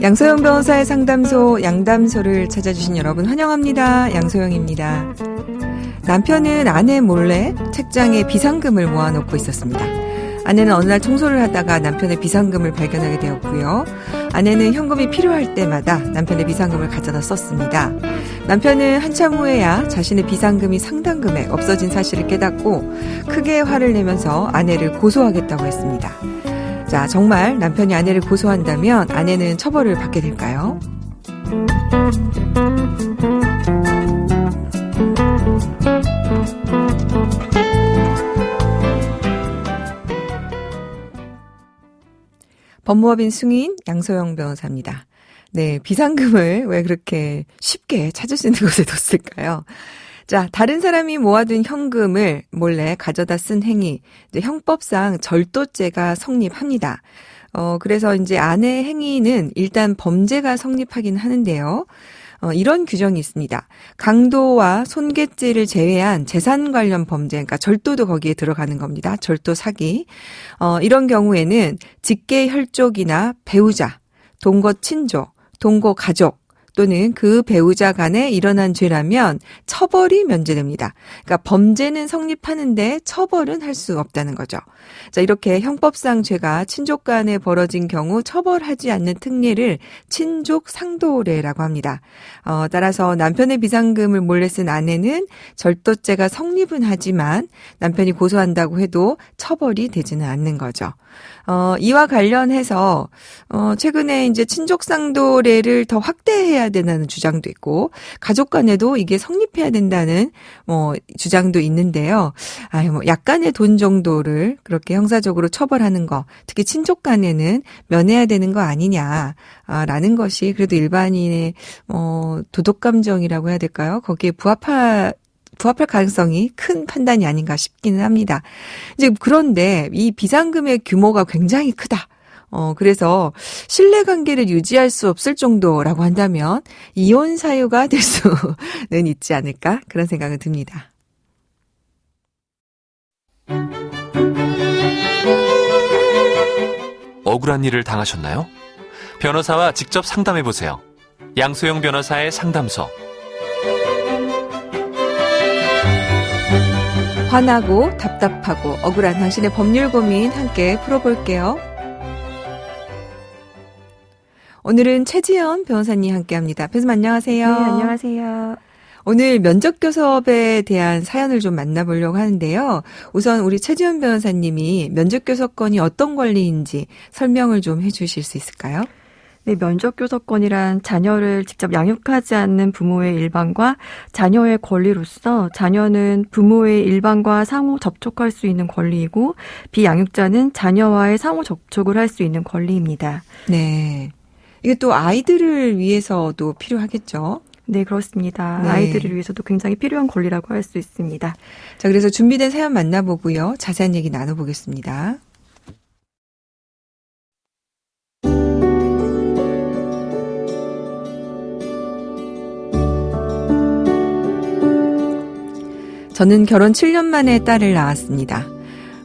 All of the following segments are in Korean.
양소영 변호사의 상담소 양담소를 찾아주신 여러분 환영합니다. 양소영입니다. 남편은 아내 몰래 책장에 비상금을 모아놓고 있었습니다. 아내는 어느 날 청소를 하다가 남편의 비상금을 발견하게 되었고요. 아내는 현금이 필요할 때마다 남편의 비상금을 가져다 썼습니다. 남편은 한참 후에야 자신의 비상금이 상당 금액 없어진 사실을 깨닫고 크게 화를 내면서 아내를 고소하겠다고 했습니다. 자, 정말 남편이 아내를 고소한다면 아내는 처벌을 받게 될까요? 법무법인 승인 양소영 변호사입니다. 네, 비상금을 왜 그렇게 쉽게 찾을 수 있는 곳에 뒀을까요? 자, 다른 사람이 모아둔 현금을 몰래 가져다 쓴 행위, 이제 형법상 절도죄가 성립합니다. 그래서 이제 아내 행위는 일단 범죄가 성립하긴 하는데요. 이런 규정이 있습니다. 강도와 손괴죄를 제외한 재산 관련 범죄, 그러니까 절도도 거기에 들어가는 겁니다. 절도 사기. 이런 경우에는 직계 혈족이나 배우자, 동거 친족, 동거 가족, 또는 그 배우자 간에 일어난 죄라면 처벌이 면제됩니다. 그러니까 범죄는 성립하는데 처벌은 할 수 없다는 거죠. 자, 이렇게 형법상 죄가 친족 간에 벌어진 경우 처벌하지 않는 특례를 친족 상도례라고 합니다. 따라서 남편의 비상금을 몰래 쓴 아내는 절도죄가 성립은 하지만 남편이 고소한다고 해도 처벌이 되지는 않는 거죠. 이와 관련해서 최근에 이제 친족 상도례를 더 확대해야 된다는 주장도 있고 가족 간에도 이게 성립해야 된다는 주장도 있는데요. 약간의 돈 정도를 그렇게 형사적으로 처벌하는 거, 특히 친족 간에는 면해야 되는 거 아니냐라는 것이 그래도 일반인의 도덕 감정이라고 해야 될까요? 거기에 부합할 가능성이 큰 판단이 아닌가 싶기는 합니다. 이제 그런데 이 비상금의 규모가 굉장히 크다. 그래서 신뢰관계를 유지할 수 없을 정도라고 한다면 이혼 사유가 될 수는 있지 않을까 그런 생각은 듭니다. 억울한 일을 당하셨나요? 변호사와 직접 상담해보세요. 양소영 변호사의 상담소. 화나고 답답하고 억울한 당신의 법률 고민 함께 풀어볼게요. 오늘은 최지연 변호사님 함께합니다. 변호사님 안녕하세요. 네, 안녕하세요. 오늘 면접교섭에 대한 사연을 좀 만나보려고 하는데요. 우선 우리 최지연 변호사님이 면접교섭권이 어떤 권리인지 설명을 좀 해주실 수 있을까요? 네, 면접교섭권이란 자녀를 직접 양육하지 않는 부모의 일방과 자녀의 권리로서 자녀는 부모의 일방과 상호 접촉할 수 있는 권리이고 비양육자는 자녀와의 상호 접촉을 할 수 있는 권리입니다. 네. 이게 또 아이들을 위해서도 필요하겠죠? 네, 그렇습니다. 네. 아이들을 위해서도 굉장히 필요한 권리라고 할 수 있습니다. 자, 그래서 준비된 사연 만나보고요. 자세한 얘기 나눠보겠습니다. 저는 결혼 7년 만에 딸을 낳았습니다.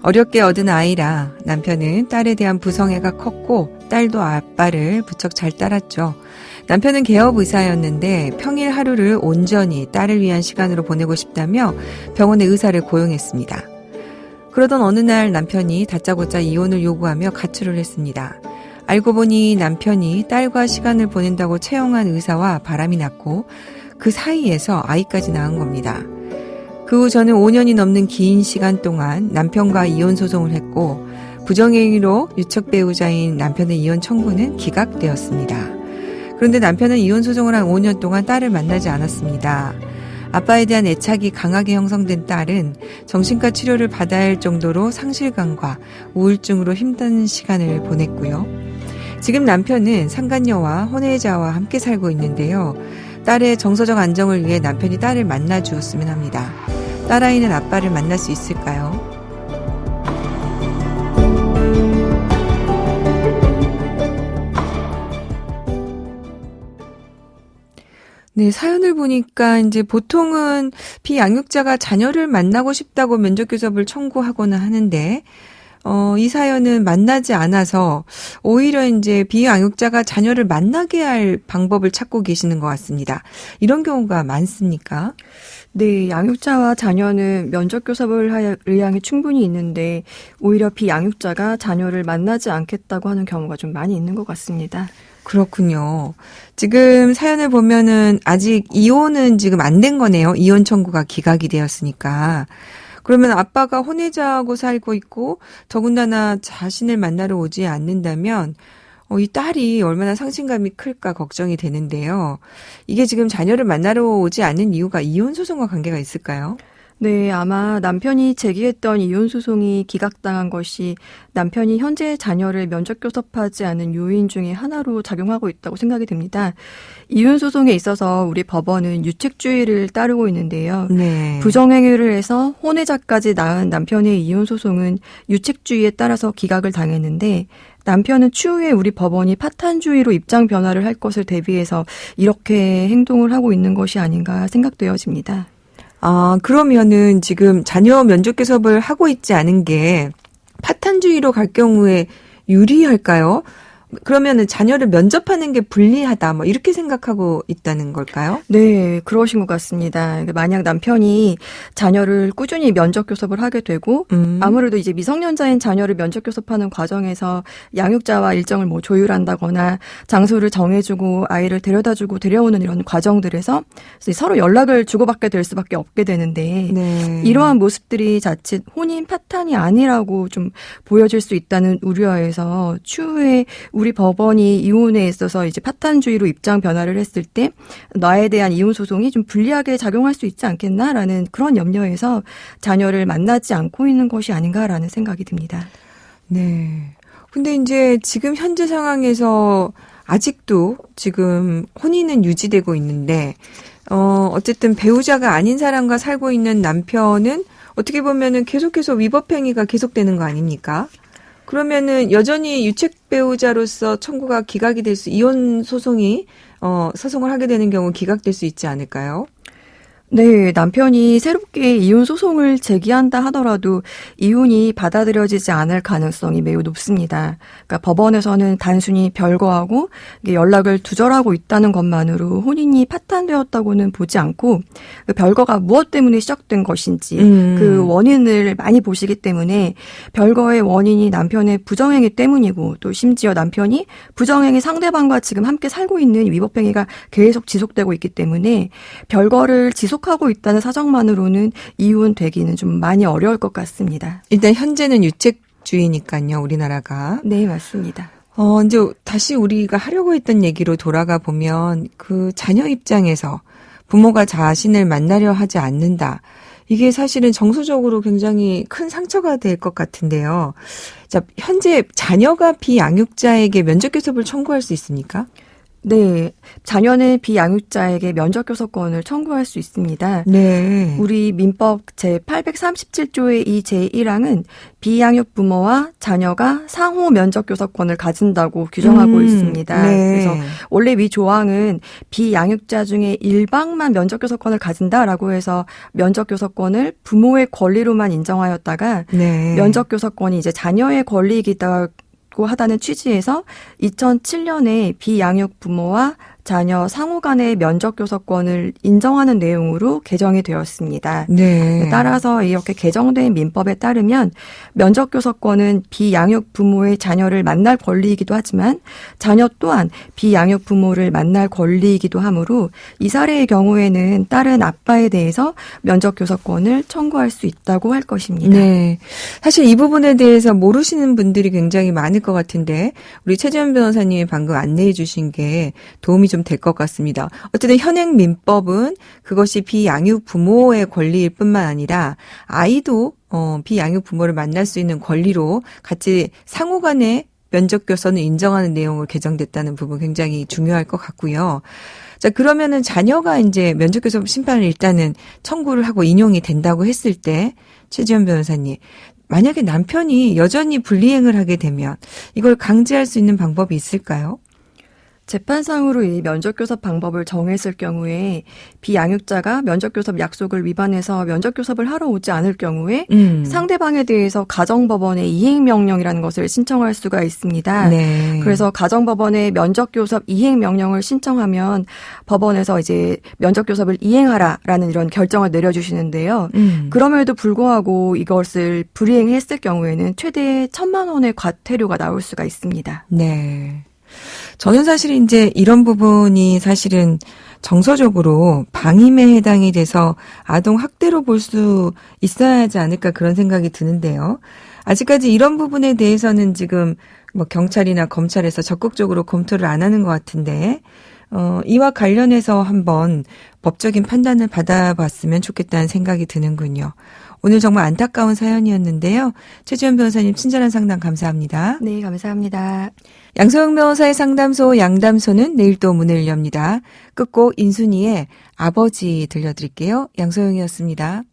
어렵게 얻은 아이라 남편은 딸에 대한 부성애가 컸고 딸도 아빠를 부쩍 잘 따랐죠. 남편은 개업 의사였는데 평일 하루를 온전히 딸을 위한 시간으로 보내고 싶다며 병원의 의사를 고용했습니다. 그러던 어느 날 남편이 다짜고짜 이혼을 요구하며 가출을 했습니다. 알고 보니 남편이 딸과 시간을 보낸다고 채용한 의사와 바람이 났고 그 사이에서 아이까지 낳은 겁니다. 그 후 저는 5년이 넘는 긴 시간 동안 남편과 이혼 소송을 했고 부정행위로 유책 배우자인 남편의 이혼 청구는 기각되었습니다. 그런데 남편은 이혼 소송을 한 5년 동안 딸을 만나지 않았습니다. 아빠에 대한 애착이 강하게 형성된 딸은 정신과 치료를 받아야 할 정도로 상실감과 우울증으로 힘든 시간을 보냈고요. 지금 남편은 상간녀와 혼외자와 함께 살고 있는데요. 딸의 정서적 안정을 위해 남편이 딸을 만나 주었으면 합니다. 딸아이는 아빠를 만날 수 있을까요? 네, 사연을 보니까 이제 보통은 비양육자가 자녀를 만나고 싶다고 면접교섭을 청구하거나 하는데 이 사연은 만나지 않아서 오히려 이제 비양육자가 자녀를 만나게 할 방법을 찾고 계시는 것 같습니다. 이런 경우가 많습니까? 네, 양육자와 자녀는 면접 교섭을 할 의향이 충분히 있는데 오히려 비양육자가 자녀를 만나지 않겠다고 하는 경우가 좀 많이 있는 것 같습니다. 그렇군요. 지금 사연을 보면은 아직 이혼은 지금 안 된 거네요. 이혼 청구가 기각이 되었으니까. 그러면 아빠가 혼외자하고 살고 있고 더군다나 자신을 만나러 오지 않는다면 이 딸이 얼마나 상심감이 클까 걱정이 되는데요. 이게 지금 자녀를 만나러 오지 않는 이유가 이혼 소송과 관계가 있을까요? 네, 아마 남편이 제기했던 이혼 소송이 기각당한 것이 남편이 현재 자녀를 면접 교섭하지 않은 요인 중에 하나로 작용하고 있다고 생각이 됩니다. 이혼 소송에 있어서 우리 법원은 유책주의를 따르고 있는데요. 네. 부정행위를 해서 혼외자까지 낳은 남편의 이혼 소송은 유책주의에 따라서 기각을 당했는데 남편은 추후에 우리 법원이 파탄주의로 입장 변화를 할 것을 대비해서 이렇게 행동을 하고 있는 것이 아닌가 생각되어집니다. 그러면은 지금 자녀 면접 교섭을 하고 있지 않은 게 파탄주의로 갈 경우에 유리할까요? 그러면은 자녀를 면접하는 게 불리하다, 뭐 이렇게 생각하고 있다는 걸까요? 네, 그러신 것 같습니다. 만약 남편이 자녀를 꾸준히 면접 교섭을 하게 되고 아무래도 이제 미성년자인 자녀를 면접 교섭하는 과정에서 양육자와 일정을 뭐 조율한다거나 장소를 정해주고 아이를 데려다주고 데려오는 이런 과정들에서 서로 연락을 주고받게 될 수밖에 없게 되는데 네. 이러한 모습들이 자칫 혼인 파탄이 아니라고 좀 보여질 수 있다는 우려에서 추후에 우리 법원이 이혼에 있어서 이제 파탄주의로 입장 변화를 했을 때 나에 대한 이혼 소송이 좀 불리하게 작용할 수 있지 않겠나라는 그런 염려에서 자녀를 만나지 않고 있는 것이 아닌가라는 생각이 듭니다. 네. 근데 이제 지금 현재 상황에서 아직도 지금 혼인은 유지되고 있는데 어쨌든 배우자가 아닌 사람과 살고 있는 남편은 어떻게 보면은 계속해서 위법행위가 계속되는 거 아닙니까? 그러면은 여전히 유책 배우자로서 청구가 기각이 될 이혼 소송이 소송을 하게 되는 경우 기각될 수 있지 않을까요? 네, 남편이 새롭게 이혼 소송을 제기한다 하더라도 이혼이 받아들여지지 않을 가능성이 매우 높습니다. 그러니까 법원에서는 단순히 별거하고 연락을 두절하고 있다는 것만으로 혼인이 파탄되었다고는 보지 않고 그 별거가 무엇 때문에 시작된 것인지 그 원인을 많이 보시기 때문에 별거의 원인이 남편의 부정행위 때문이고 또 심지어 남편이 부정행위 상대방과 지금 함께 살고 있는 위법행위가 계속 지속되고 있기 때문에 별거를 지속하고 있다는 사정만으로는 이혼되기는 좀 많이 어려울 것 같습니다. 일단 현재는 유책주의니까요, 우리나라가. 네, 맞습니다. 이제 다시 우리가 하려고 했던 얘기로 돌아가 보면 그 자녀 입장에서 부모가 자신을 만나려 하지 않는다. 이게 사실은 정서적으로 굉장히 큰 상처가 될 것 같은데요. 자, 현재 자녀가 비양육자에게 면접교섭을 청구할 수 있습니까? 네, 자녀는 비양육자에게 면접교섭권을 청구할 수 있습니다. 네. 우리 민법 제837조의 이 제1항은 비양육 부모와 자녀가 상호 면접교섭권을 가진다고 규정하고 있습니다. 네. 그래서 원래 위 조항은 비양육자 중에 일방만 면접교섭권을 가진다라고 해서 면접교섭권을 부모의 권리로만 인정하였다가 네. 면접교섭권이 이제 자녀의 권리이기도 하다는 취지에서 2007년에 비양육 부모와 자녀 상호 간의 면접교섭권을 인정하는 내용으로 개정이 되었습니다. 네. 따라서 이렇게 개정된 민법에 따르면 면접교섭권은 비양육 부모의 자녀를 만날 권리이기도 하지만 자녀 또한 비양육 부모를 만날 권리이기도 하므로 이 사례의 경우에는 딸은 아빠에 대해서 면접교섭권을 청구할 수 있다고 할 것입니다. 네. 사실 이 부분에 대해서 모르시는 분들이 굉장히 많을 것 같은데 우리 최재현 변호사님이 방금 안내해 주신 게 도움이 좀 될 것 같습니다. 어쨌든 현행 민법은 그것이 비양육 부모의 권리일 뿐만 아니라 아이도 비양육 부모를 만날 수 있는 권리로 같이 상호 간의 면접교섭을 인정하는 내용으로 개정됐다는 부분 굉장히 중요할 것 같고요. 자, 그러면은 자녀가 이제 면접교섭 심판을 일단은 청구를 하고 인용이 된다고 했을 때 최지현 변호사님, 만약에 남편이 여전히 불이행을 하게 되면 이걸 강제할 수 있는 방법이 있을까요? 재판상으로 이 면접교섭 방법을 정했을 경우에 비양육자가 면접교섭 약속을 위반해서 면접교섭을 하러 오지 않을 경우에 상대방에 대해서 가정법원에 이행명령이라는 것을 신청할 수가 있습니다. 네. 그래서 가정법원에 면접교섭 이행명령을 신청하면 법원에서 이제 면접교섭을 이행하라라는 이런 결정을 내려주시는데요. 그럼에도 불구하고 이것을 불이행했을 경우에는 최대 1,000만 원의 과태료가 나올 수가 있습니다. 네. 저는 사실 이제 이런 부분이 사실은 정서적으로 방임에 해당이 돼서 아동 학대로 볼 수 있어야 하지 않을까 그런 생각이 드는데요. 아직까지 이런 부분에 대해서는 지금 뭐 경찰이나 검찰에서 적극적으로 검토를 안 하는 것 같은데, 이와 관련해서 한번 법적인 판단을 받아봤으면 좋겠다는 생각이 드는군요. 오늘 정말 안타까운 사연이었는데요. 최지연 변호사님 친절한 상담 감사합니다. 네, 감사합니다. 양소영 변호사의 상담소 양담소는 내일 또 문을 엽니다. 끝곡 인순이의 아버지 들려드릴게요. 양소영이었습니다.